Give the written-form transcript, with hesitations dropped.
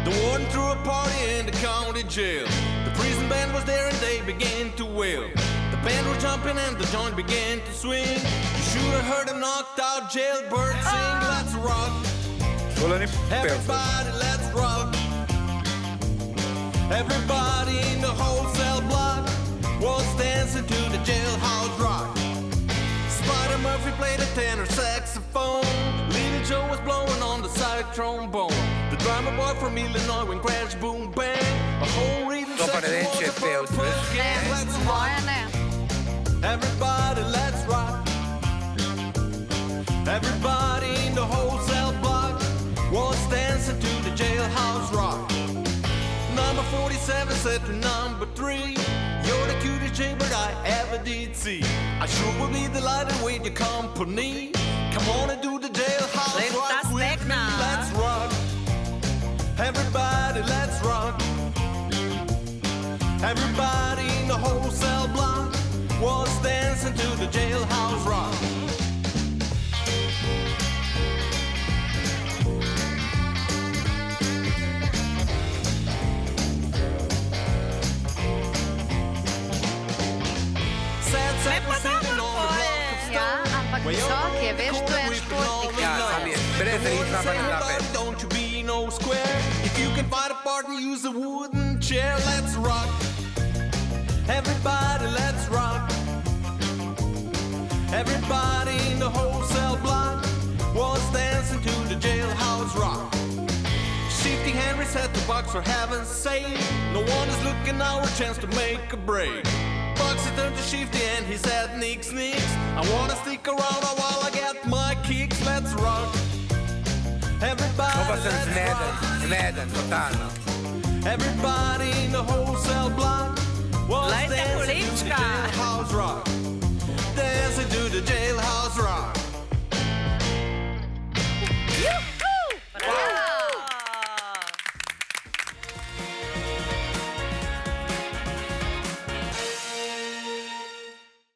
The warden threw a party in the county jail. The prison band was there and they began to wail. The band was jumping and the joint began to swing. You should have heard a knocked out jailbird sing. Let's rock. Everybody, let's rock. Everybody in the whole cell block was dancing to the jailhouse rock. Spider Murphy played a tenor saxophone. Little Joe was blowing on the side trombone. The drummer boy from Illinois went crash, boom, bang. A whole reading section was a purple gang. Let's rock. Everybody, let's rock. Everybody in the whole cell block was dancing to the jailhouse rock. Number 47 said to number 3, you're the cutest jailbird I ever did see. I sure will be delighted with your company. Come on and do the jailhouse rock with me. Let's rock. Everybody, let's rock. Everybody in the whole cell block was dancing to the jailhouse rock. Ampak visok je, veš, to je športnik. Ja, sam je brez ritma pa ne da pet. Don't you be no square. If you can find a partner, use a wooden chair. Let's rock. Everybody, let's rock. Everybody in the whole cell block was dancing to the jailhouse rock. Shifty Henry said the box for heaven's sake. No one is looking our chance to make a break. Boxer turned to Shifty and he said, Nix, Nix, I wanna stick around a while I get my kicks. Let's rock. Everybody, let's rock. Zneden, totalno. Everybody in the whole cell block was dancing to the jailhouse rock.